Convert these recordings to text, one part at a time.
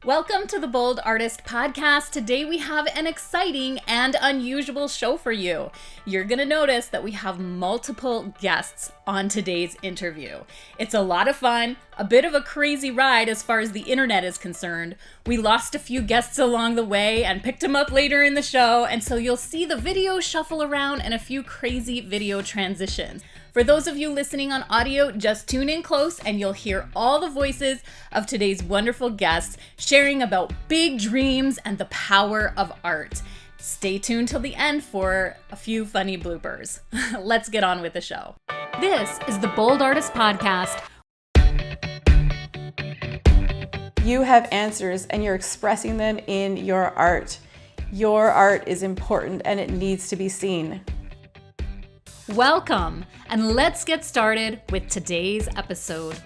Welcome to the Bold Artist Podcast. Today we have an exciting and unusual show for you. You're going to notice that we have multiple guests on today's interview. It's a lot of fun, a bit of a crazy ride as far as the internet is concerned. We lost a few guests along the way and picked them up later in the show, and so you'll see the video shuffle around and a few crazy video transitions. For those of you listening on audio, just tune in close and you'll hear all the voices of today's wonderful guests sharing about big dreams and the power of art. Stay tuned till the end for a few funny bloopers. Let's get on with the show. This is the Bold Artist Podcast. You have answers and you're expressing them in your art. Your art is important and it needs to be seen. Welcome, and let's get started with today's episode.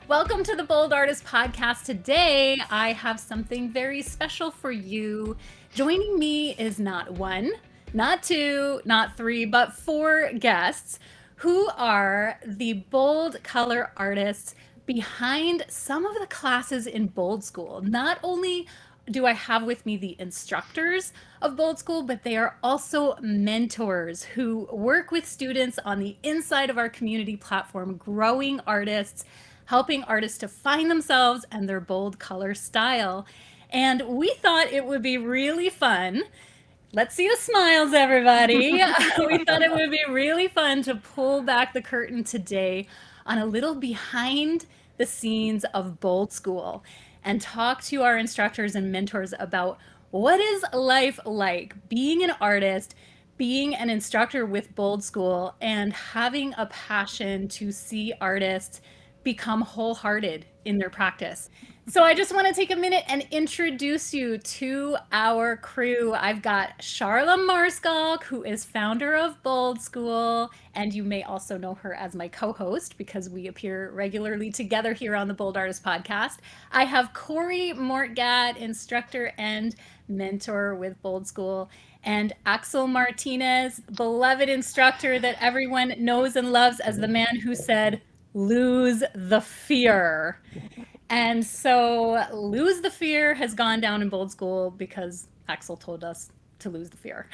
Welcome to the Bold Artist Podcast. Today, I have something very special for you. Joining me is not one, not two, not three, but four guests who are the bold color artists behind some of the classes in Bold School. Not only do I have with me the instructors of Bold School, but they are also mentors who work with students on the inside of our community platform, growing artists, helping artists to find themselves and their bold color style. And we thought it would be really fun. Let's see the smiles, everybody. We thought it would be really fun to pull back the curtain today on a little behind the scenes of Bold School and talk to our instructors and mentors about what is life like being an artist, being an instructor with Bold School, and having a passion to see artists become wholehearted in their practice. So I just want to take a minute and introduce you to our crew. I've got Charla Maarschalk, who is founder of Bold School, and you may also know her as my co-host because we appear regularly together here on the Bold Artist Podcast. I have Moortgat, instructor and mentor with Bold School, and Axel Martinez, beloved instructor that everyone knows and loves as the man who said, "Lose the fear." And so Lose the Fear has gone down in Bold School because Axel told us to lose the fear.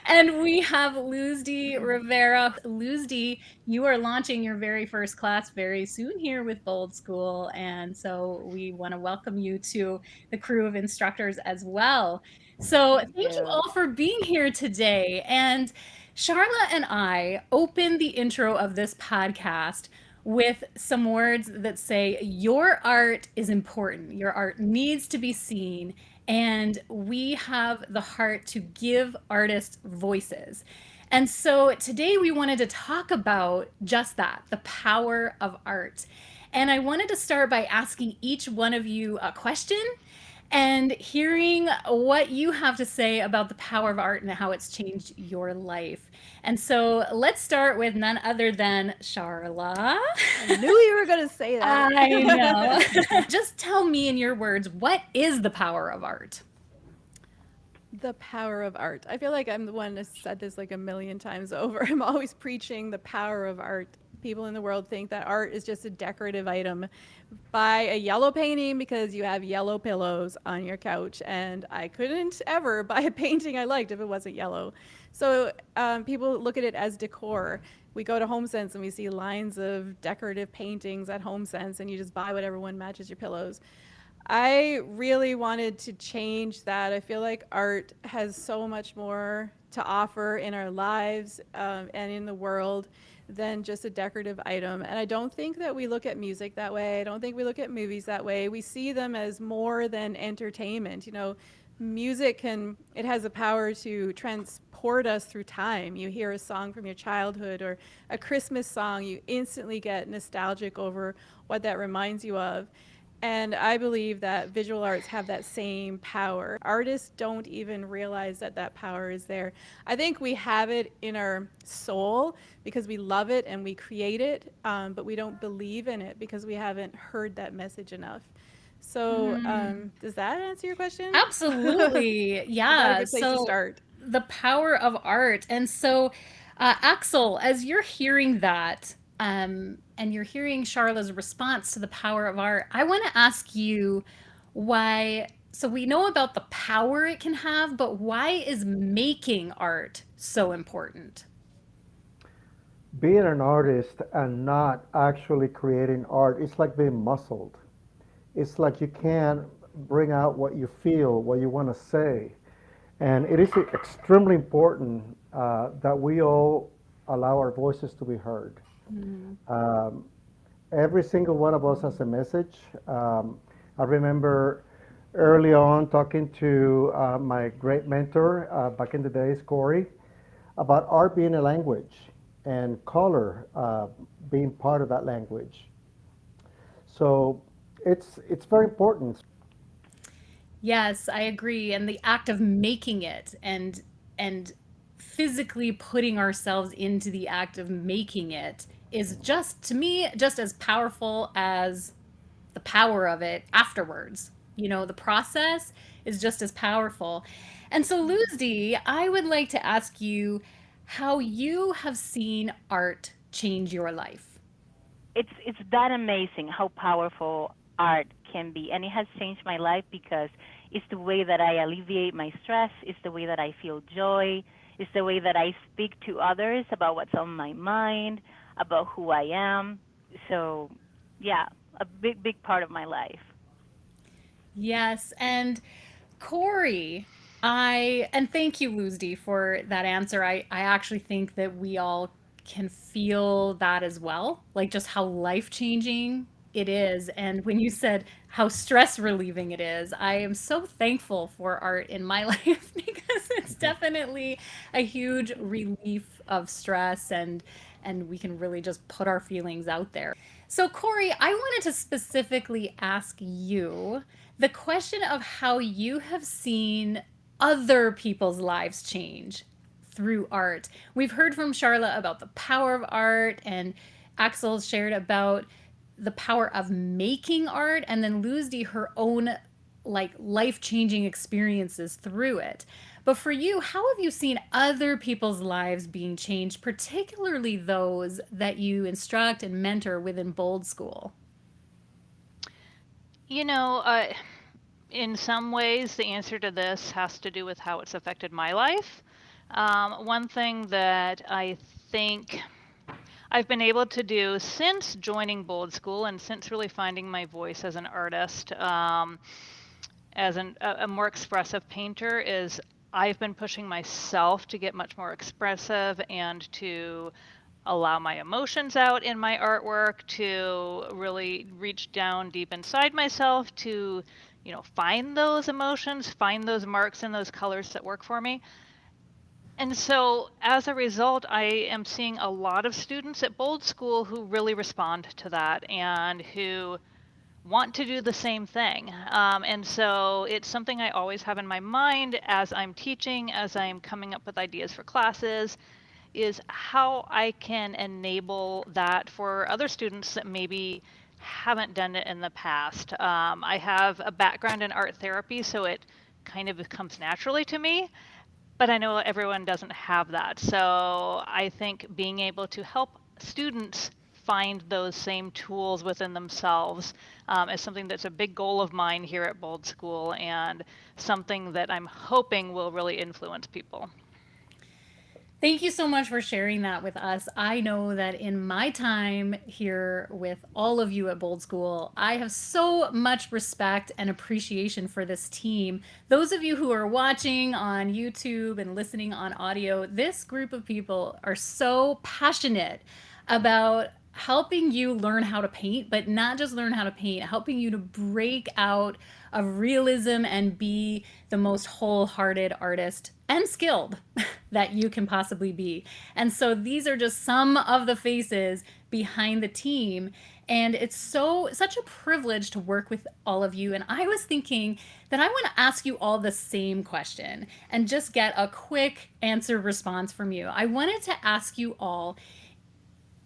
and we have Luzdy, Rivera. Luzdy, you are launching your very first class very soon here with Bold School. And so we want to welcome you to the crew of instructors as well. So thank you all for being here today. And Charla and I opened the intro of this podcast with some words that say, your art is important. Your art needs to be seen. And we have the heart to give artists voices. And so today we wanted to talk about just that, the power of art. And I wanted to start by asking each one of you a question and hearing what you have to say about the power of art and how it's changed your life. And so let's start with none other than Charla. I knew you were going to say that. I know. Just tell me in your words, what is the power of art? The power of art. I feel like I'm the one that said this like a million times over. I'm always preaching the power of art. People in the world think that art is just a decorative item. Buy a yellow painting because you have yellow pillows on your couch, and I couldn't ever buy a painting I liked if it wasn't yellow. So people look at it as decor. We go to HomeSense and we see lines of decorative paintings at HomeSense, and you just buy whatever one matches your pillows. I really wanted to change that. I feel like art has so much more to offer in our lives and in the world than just a decorative item. And I don't think that we look at music that way. I don't think we look at movies that way. We see them as more than entertainment. You know, music it has the power to transport us through time. You hear a song from your childhood or a Christmas song, you instantly get nostalgic over what that reminds you of. And I believe that visual arts have that same power. Artists don't even realize that that power is there. I think we have it in our soul because we love it and we create it, but we don't believe in it because we haven't heard that message enough. So does that answer your question? Absolutely. Yeah. A good place to start. The power of art. And so, Axel, as you're hearing that, and you're hearing Charla's response to the power of art, I want to ask you why. So we know about the power it can have, but why is making art so important? Being an artist and not actually creating art, it's like being muscled. It's like you can't bring out what you feel, what you want to say. And it is extremely important that we all allow our voices to be heard. Mm. Um, every single one of us has a message. I remember early on talking to my great mentor back in the days, Corey, about art being a language and color being part of that language. So it's very important. Yes, I agree. And the act of making it and physically putting ourselves into the act of making it is just to me just as powerful as the power of it afterwards. You know, the process is just as powerful. And so, Luzdy, I would like to ask you how you have seen art change your life. It's that amazing how powerful art can be, and it has changed my life because it's the way that I alleviate my stress, it's the way that I feel joy, it's the way that I speak to others about what's on my mind, about who I am. So yeah, a big part of my life. Yes, and Corey, and thank you, Luzdy, for that answer. I actually think that we all can feel that as well, like just how life changing it is. And when you said how stress relieving it is, I am so thankful for art in my life because it's definitely a huge relief of stress and we can really just put our feelings out there. So, Corey, I wanted to specifically ask you the question of how you have seen other people's lives change through art. We've heard from Charla about the power of art, and Axel shared about the power of making art, and then Luzdy her own like life-changing experiences through it. But for you, how have you seen other people's lives being changed, particularly those that you instruct and mentor within Bold School? You know, in some ways, the answer to this has to do with how it's affected my life. One thing that I think I've been able to do since joining Bold School and since really finding my voice as an artist, as a more expressive painter, is I've been pushing myself to get much more expressive and to allow my emotions out in my artwork, to really reach down deep inside myself, to find those emotions, find those marks and those colors that work for me. And so as a result, I am seeing a lot of students at Bold School who really respond to that and who want to do the same thing. And so it's something I always have in my mind as I'm teaching, as I'm coming up with ideas for classes, is how I can enable that for other students that maybe haven't done it in the past. I have a background in art therapy, so it kind of comes naturally to me, but I know everyone doesn't have that. So I think being able to help students find those same tools within themselves is something that's a big goal of mine here at Bold School, and something that I'm hoping will really influence people. Thank you so much for sharing that with us. I know that in my time here with all of you at Bold School, I have so much respect and appreciation for this team. Those of you who are watching on YouTube and listening on audio, this group of people are so passionate about helping you learn how to paint, but not just learn how to paint, helping you to break out of realism and be the most wholehearted artist and skilled that you can possibly be. And so these are just some of the faces behind the team. And it's such a privilege to work with all of you. And I was thinking that I want to ask you all the same question and just get a quick answer response from you. I wanted to ask you all,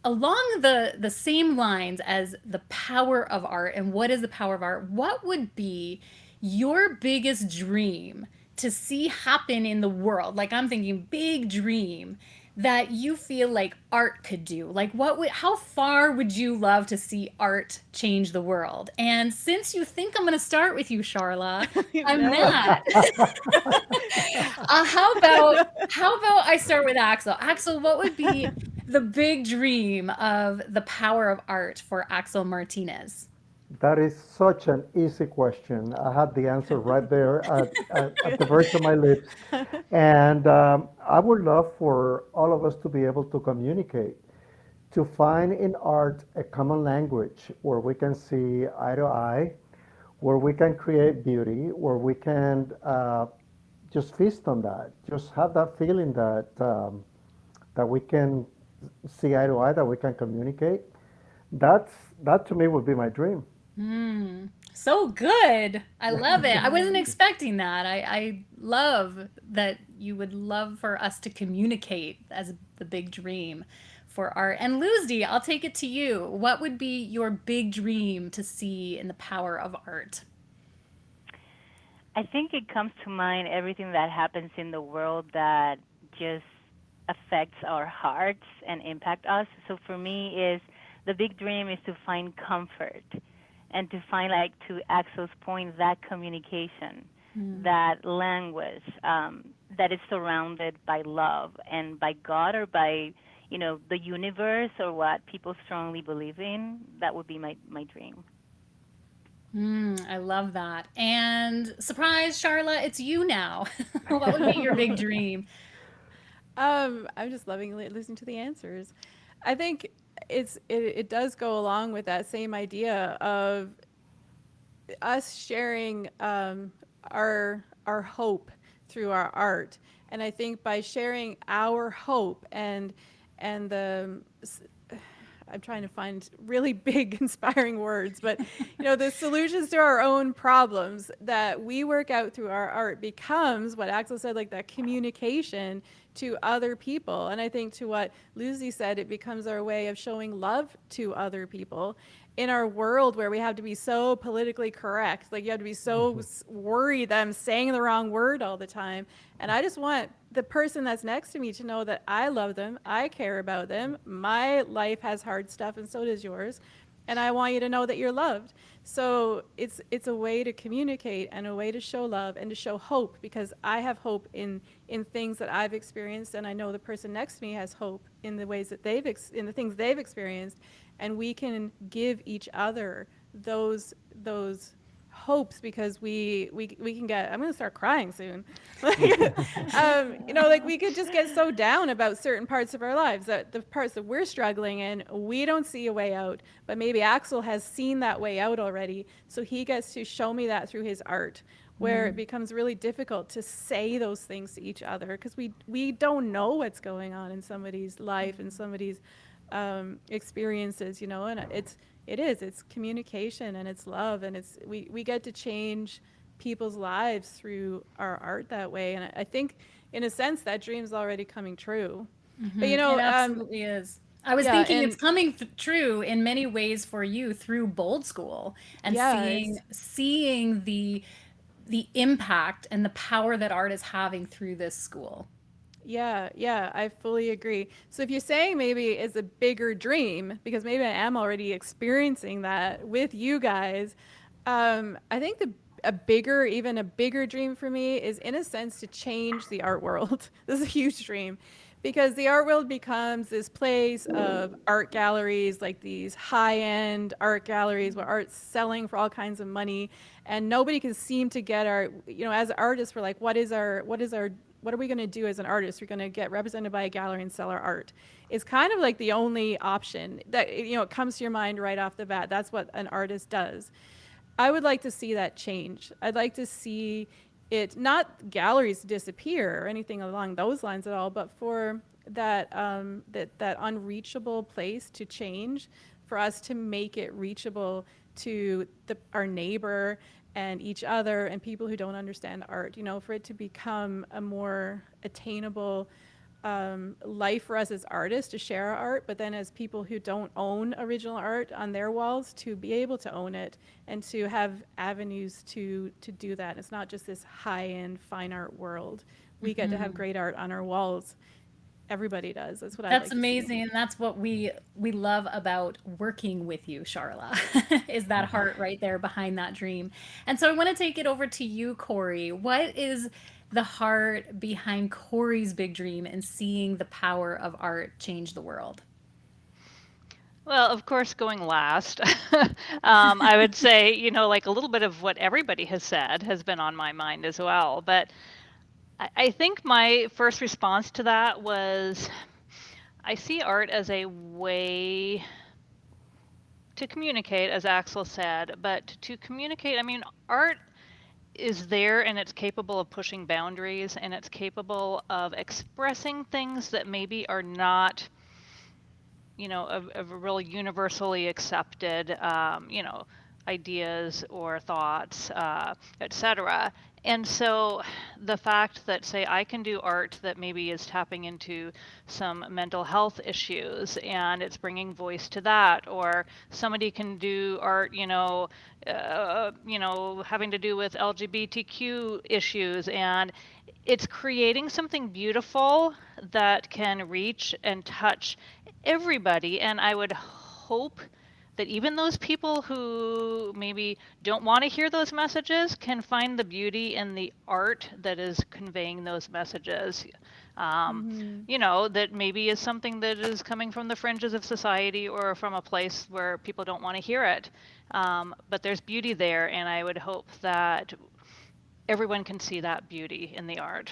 along the same lines as the power of art and what is the power of art, what would be your biggest dream to see happen in the world? Like, I'm thinking big dream that you feel like art could do? Like how far would you love to see art change the world? And since you think I'm going to start with you, Charla, I'm No. not. How about I start with Axel? Axel, what would be the big dream of the power of art for Axel Martinez? That is such an easy question. I had the answer right there at the verge of my lips. And I would love for all of us to be able to communicate, to find in art a common language where we can see eye to eye, where we can create beauty, where we can just feast on that, just have that feeling that we can see eye to eye, that we can communicate. That's that to me would be my dream. So good. I love it. I wasn't expecting that. I love that you would love for us to communicate as the big dream for art. And Luzdy, I'll take it to you. What would be your big dream to see in the power of art? I think it comes to mind everything that happens in the world that just affects our hearts and impact us. So for me is the big dream is to find comfort and to find, like, to Axel's point, that communication, that language that is surrounded by love and by God or by, the universe or what people strongly believe in. That would be my dream. I love that. And surprise, Charla, it's you now. What would be your big dream? I'm just loving listening to the answers. I think it does go along with that same idea of us sharing our hope through our art. And I think by sharing our hope and the I'm trying to find really big, inspiring words, but the solutions to our own problems that we work out through our art becomes what Axel said, like that communication to other people. And I think to what Luzdy said, it becomes our way of showing love to other people in our world where we have to be so politically correct. Like you have to be so worried that I'm saying the wrong word all the time. And I just want the person that's next to me to know that I love them, I care about them. My life has hard stuff and so does yours. And I want you to know that you're loved. So it's a way to communicate and a way to show love and to show hope, because I have hope in things that I've experienced, and I know the person next to me has hope in the ways that in the things they've experienced, and we can give each other those hopes, because we can get, I'm going to start crying soon. Like we could just get so down about certain parts of our lives, that the parts that we're struggling in, we don't see a way out, but maybe Axel has seen that way out already. So he gets to show me that through his art, where it becomes really difficult to say those things to each other, because we don't know what's going on in somebody's life and somebody's experiences, and it's communication and it's love, and we get to change people's lives through our art that way. And I think in a sense that dream's already coming true. But It absolutely is. I was thinking it's coming true in many ways for you through Bold School, and seeing the impact and the power that art is having through this school. Yeah, I fully agree. So if you're saying maybe it's a bigger dream, because maybe I am already experiencing that with you guys, I think even a bigger dream for me is, in a sense, to change the art world. This is a huge dream, because the art world becomes this place of art galleries, like these high-end art galleries where art's selling for all kinds of money, and nobody can seem to get our, as artists, we're like, what are we going to do as an artist? We're going to get represented by a gallery and sell our art. It's kind of like the only option that, it comes to your mind right off the bat. That's what an artist does. I would like to see that change. I'd like to see it, not galleries disappear or anything along those lines at all, but for that unreachable place to change, for us to make it reachable to our neighbor and each other and people who don't understand art, for it to become a more attainable life for us as artists to share our art, but then as people who don't own original art on their walls, to be able to own it and to have avenues to do that. It's not just this high-end fine art world. We get to have great art on our walls. everybody does. That's what I That's like to see. amazing, and that's what we love about working with you, Charla, is that heart right there behind that dream. And so I want to take it over to you, Corey. What is the heart behind Corey's big dream and seeing the power of art change the world? Well, of course, going last, I would say, like a little bit of what everybody has said has been on my mind as well. But I think my first response to that was I see art as a way to communicate, as Axel said, but to communicate, I mean, art is there and it's capable of pushing boundaries and it's capable of expressing things that maybe are not of really universally accepted, ideas or thoughts, etc. And so the fact that, say, I can do art that maybe is tapping into some mental health issues and it's bringing voice to that, or somebody can do art, having to do with LGBTQ issues, and it's creating something beautiful that can reach and touch everybody. And I would hope that even those people who maybe don't want to hear those messages can find the beauty in the art that is conveying those messages. That maybe is something that is coming from the fringes of society or from a place where people don't want to hear it. But there's beauty there, and I would hope that everyone can see that beauty in the art.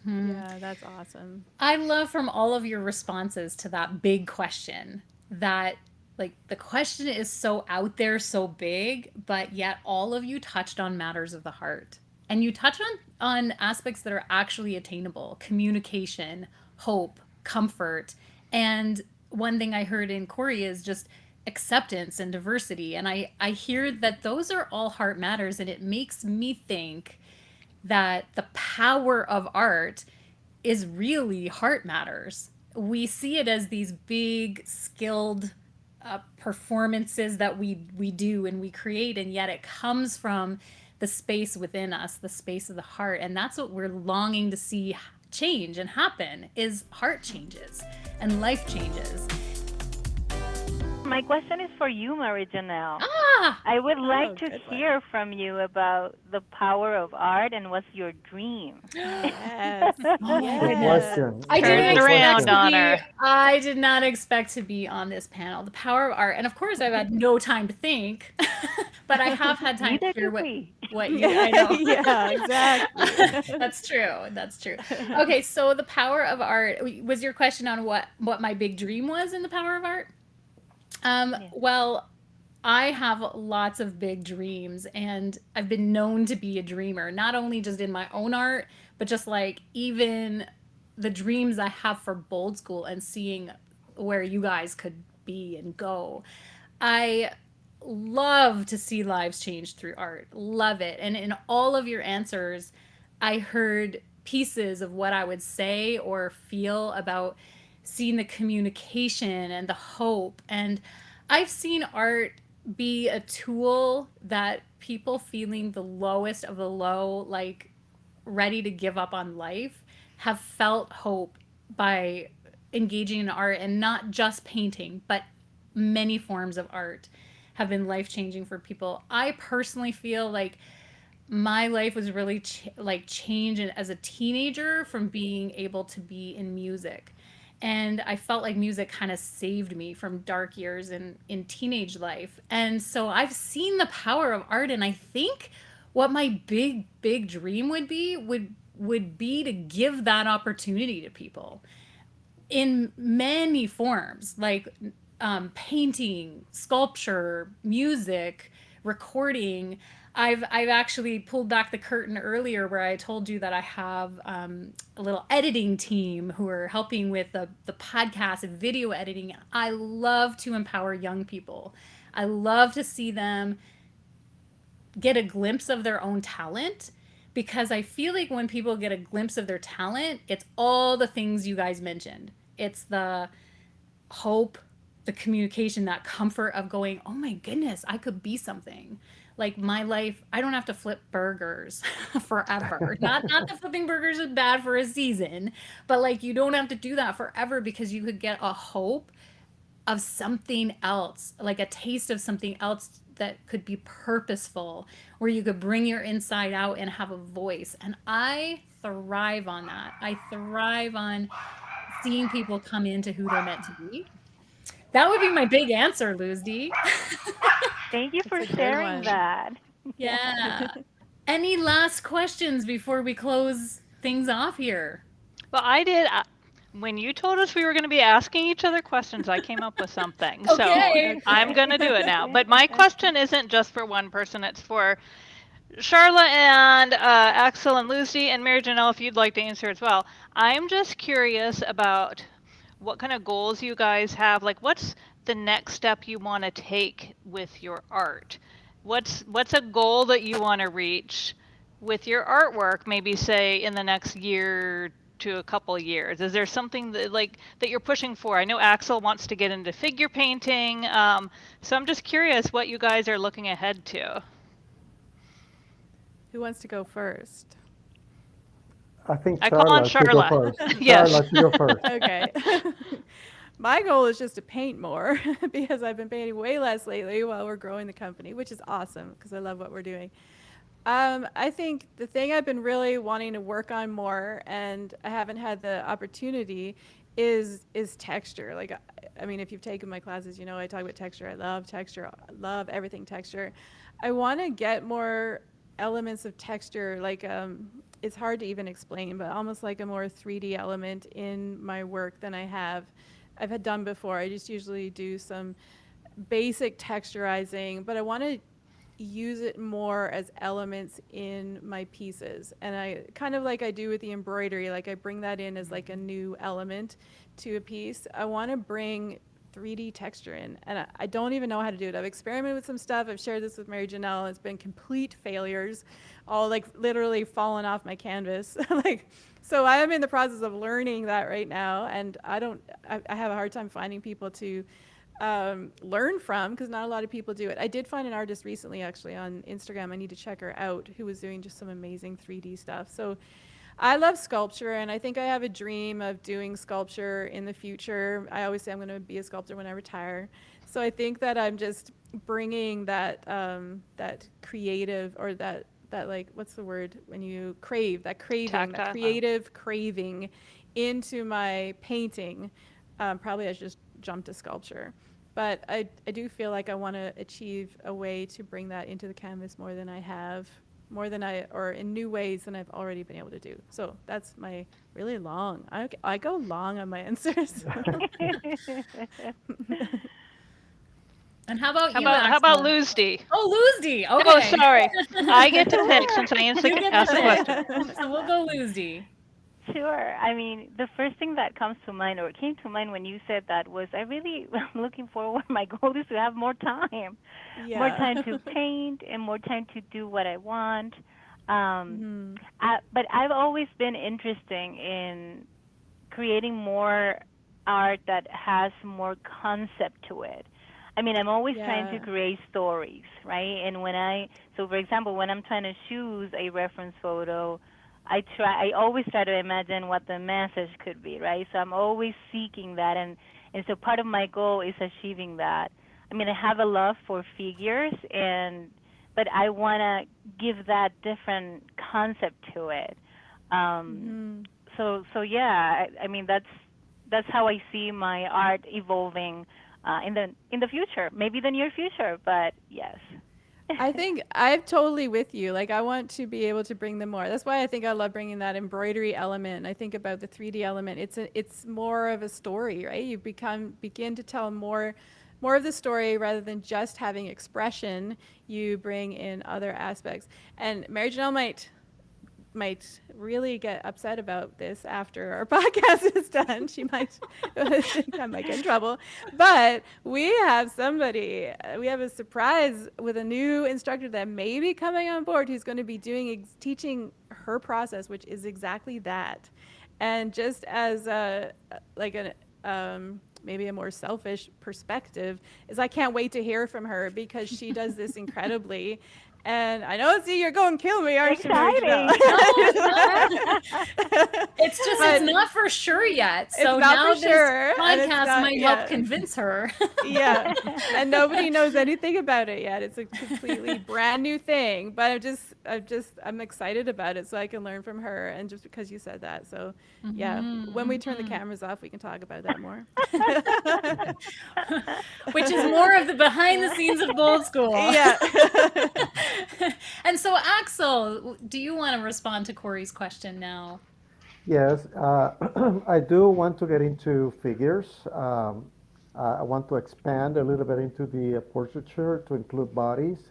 Yeah, that's awesome. I love from all of your responses to that big question that like the question is so out there, so big, but yet all of you touched on matters of the heart. And you touched on aspects that are actually attainable: communication, hope, comfort. And one thing I heard in Corey is just acceptance and diversity. And I hear that those are all heart matters, and it makes me think that the power of art is really heart matters. We see it as these big, skilled performances that we do and we create, and yet it comes from the space within us, the space of the heart, and that's what we're longing to see change and happen, is heart changes and life changes. My question is for you, Marijanel. Ah! I would like to good one. hear from you about the power of art and what's your dream. Yes. Oh my Yes. Good question. I Turn didn't it around expect to on be, her. I did not expect to be on this panel. The power of art. And of course I've had no time to think, but I have had time Neither to hear did we. what you, I know. Yeah, exactly. That's true. That's true. Okay, so the power of art, was your question on what my big dream was in the power of art? Well, I have lots of big dreams, and I've been known to be a dreamer, not only just in my own art, but just like even the dreams I have for Bold School and seeing where you guys could be and go. I love to see lives change through art. Love it. And in all of your answers, I heard pieces of what I would say or feel about seeing the communication and the hope. And I've seen art be a tool that people feeling the lowest of the low, like ready to give up on life, have felt hope by engaging in art, and not just painting, but many forms of art have been life changing for people. I personally feel like my life was really changed as a teenager from being able to be in music. And I felt like music kind of saved me from dark years in teenage life. And so I've seen the power of art, and I think what my big dream would be to give that opportunity to people in many forms, like painting, sculpture, music, recording. I've actually pulled back the curtain earlier where I told you that I have a little editing team who are helping with the podcast and video editing. I love to empower young people. I love to see them get a glimpse of their own talent, because I feel like when people get a glimpse of their talent, it's all the things you guys mentioned. It's the hope, the communication, that comfort of going, oh my goodness, I could be something. like my life, I don't have to flip burgers forever. Not that flipping burgers is bad for a season, but like you don't have to do that forever because you could get a hope of something else, like a taste of something else that could be purposeful, where you could bring your inside out and have a voice. And I thrive on that. I thrive on seeing people come into who they're meant to be. That would be my big answer, Luzdy. Thank you for That's a good sharing one. that. Yeah. Any last questions before we close things off here? Well, I did. When you told us we were going to be asking each other questions, I came up with something. Okay. So I'm going to do it now. But my question isn't just for one person. It's for Charla and Axel and Lucy and Marijanel, if you'd like to answer as well. I'm just curious about what kind of goals you guys have. Like, what's the next step you want to take with your art? What's a goal that you want to reach with your artwork? Maybe say in the next year to a couple of years. Is there something that that you're pushing for? I know Axel wants to get into figure painting, so I'm just curious what you guys are looking ahead to. Who wants to go first? I think I call on Charla should go Charla. first. Yes. Charla should go first. Okay. My goal is just to paint more because I've been painting way less lately while we're growing the company, which is awesome because I love what we're doing. I think the thing I've been really wanting to work on more, and I haven't had the opportunity, is texture. Like, I mean, if you've taken my classes, you know I talk about texture. I love texture. I love everything texture. I want to get more elements of texture, like it's hard to even explain, but almost like a more 3D element in my work than I've had done before. I just usually do some basic texturizing, but I want to use it more as elements in my pieces. And I kind of like I do with the embroidery, like I bring that in as like a new element to a piece. I want to bring 3D texture in, and I don't even know how to do it. I've experimented with some stuff. I've shared this with Marijanel. It's been complete failures, all like literally fallen off my canvas. So I am in the process of learning that right now, and I have a hard time finding people to learn from because not a lot of people do it. I did find an artist recently actually on Instagram. I need to check her out, who was doing just some amazing 3D stuff. So I love sculpture, and I think I have a dream of doing sculpture in the future. I always say I'm going to be a sculptor when I retire. So I think that I'm just bringing that that creative, or that like, what's the word when you crave, that craving, Tactile. that creative craving into my painting. Probably I should just jump to sculpture. But I do feel like I want to achieve a way to bring that into the canvas more than I have, or in new ways than I've already been able to do. So that's my really long, I go long on my answers. And how about you, How about Axel? Luzdy? Oh, Luzdy. Okay. Oh, sorry. I get to pick since I You get to asked the pick. question. So we'll go Luzdy. Sure. I mean, the first thing that comes to mind, or came to mind when you said that, was I'm looking forward. My goal is to have more time, more time to paint, and more time to do what I want. But I've always been interested in creating more art that has more concept to it. I mean, I'm always trying to create stories, right? And so for example, when I'm trying to choose a reference photo, I always try to imagine what the message could be, right? So I'm always seeking that, and so part of my goal is achieving that. I mean, I have a love for figures, but I want to give that different concept to it. So yeah, I mean, that's how I see my art evolving in the future, maybe the near future, but yes. I think I'm totally with you. Like, I want to be able to bring them more. That's why I think I love bringing that embroidery element. And I think about the 3D element. It's more of a story, right? You begin to tell more of the story rather than just having expression. You bring in other aspects. And Marijanel might really get upset about this after our podcast is done. She might think I might get in trouble. But we have a surprise with a new instructor that may be coming on board who's going to be teaching her process, which is exactly that. And just as maybe a more selfish perspective, is I can't wait to hear from her because she does this incredibly. And I know, see, you're going to kill me, aren't you, Marijanel? It's just, it's not for sure yet. So now this podcast might help convince her. Yeah. And nobody knows anything about it yet. It's a completely brand new thing. But I'm excited about it so I can learn from her. And just because you said that. So yeah, when we turn the cameras off, we can talk about that more. Which is more of the behind the scenes of Bold School. Yeah. And so, Axel, do you want to respond to Corey's question now? Yes, I do want to get into figures. I want to expand a little bit into the portraiture to include bodies.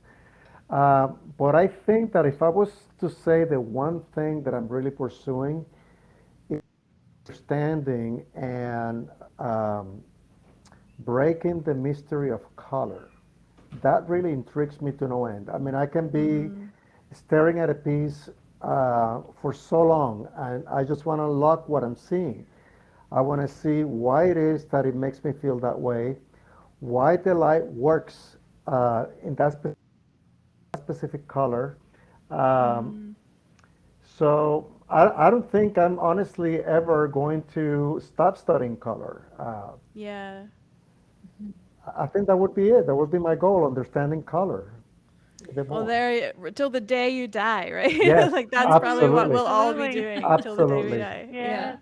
But I think that if I was to say the one thing that I'm really pursuing is understanding and breaking the mystery of color. That really intrigues me to no end. I mean, I can be staring at a piece for so long, and I just want to unlock what I'm seeing. I want to see why it is that it makes me feel that way, why the light works in that specific color. So I don't think I'm honestly ever going to stop studying color. Yeah. I think that would be it. That would be my goal, understanding color. Well, there till the day you die, right? Yes, like that's probably what we'll all be doing till the day we die. Yeah.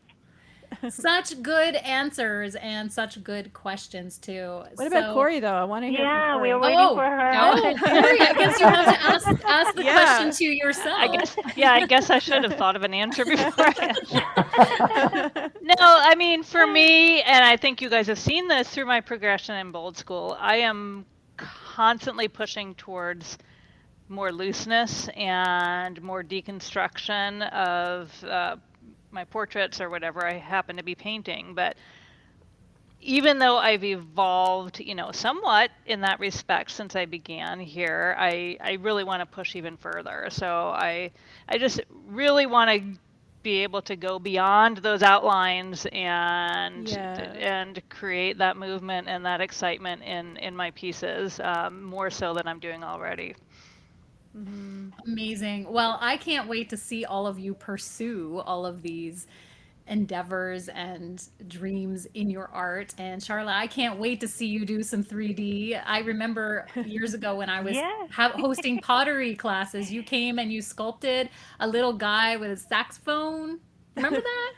Such good answers and such good questions too. What about Corey though? I want to hear. Yeah, from Corey. we're waiting for her. Corey, I guess you have to ask the question to yourself. I guess I should have thought of an answer beforehand. No, I mean, for me, and I think you guys have seen this through my progression in Bold School, I am constantly pushing towards more looseness and more deconstruction of my portraits or whatever I happen to be painting. But even though I've evolved, somewhat in that respect since I began here, I really want to push even further. So I just really want to be able to go beyond those outlines and create that movement and that excitement in my pieces, more so than I'm doing already. Amazing. Well, I can't wait to see all of you pursue all of these endeavors and dreams in your art. And Charla, I can't wait to see you do some 3D. I remember years ago when I was hosting pottery classes, you came and you sculpted a little guy with a saxophone. Remember that?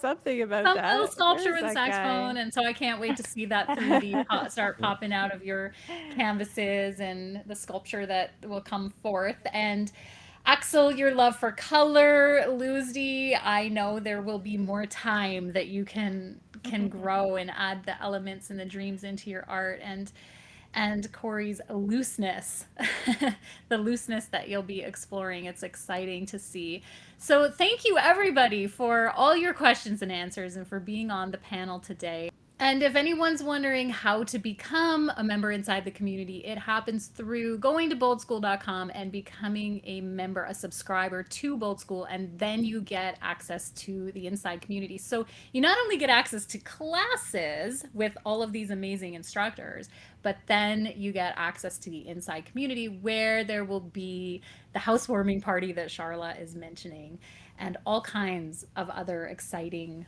Something about that. A little sculpture with a saxophone. And so I can't wait to see that 3D start popping out of your canvases and the sculpture that will come forth. And Axel, your love for color, Luzdy, I know there will be more time that you can grow and add the elements and the dreams into your art, and Corey's looseness, the looseness that you'll be exploring. It's exciting to see. So thank you everybody for all your questions and answers and for being on the panel today. And if anyone's wondering how to become a member inside the community, it happens through going to boldschool.com and becoming a member, a subscriber to Bold School, and then you get access to the inside community. So you not only get access to classes with all of these amazing instructors, but then you get access to the inside community where there will be the housewarming party that Charla is mentioning, and all kinds of other exciting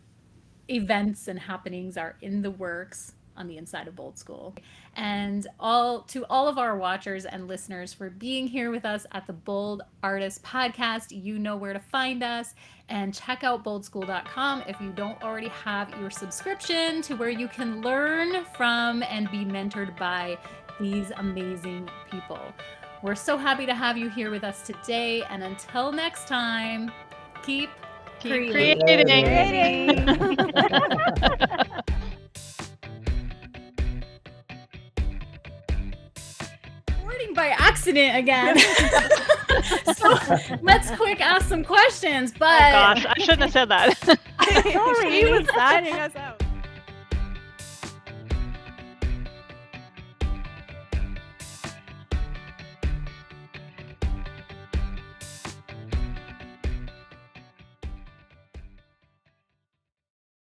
events and happenings are in the works on the inside of Bold School. And all of our watchers and listeners for being here with us at the Bold Artist Podcast. You know where to find us, and check out boldschool.com if you don't already have your subscription to where you can learn from and be mentored by these amazing people. We're so happy to have you here with us today, and until next time, keep creating. Recording by accident again. So let's quick ask some questions. But oh gosh, I shouldn't have said that. He was signing us out.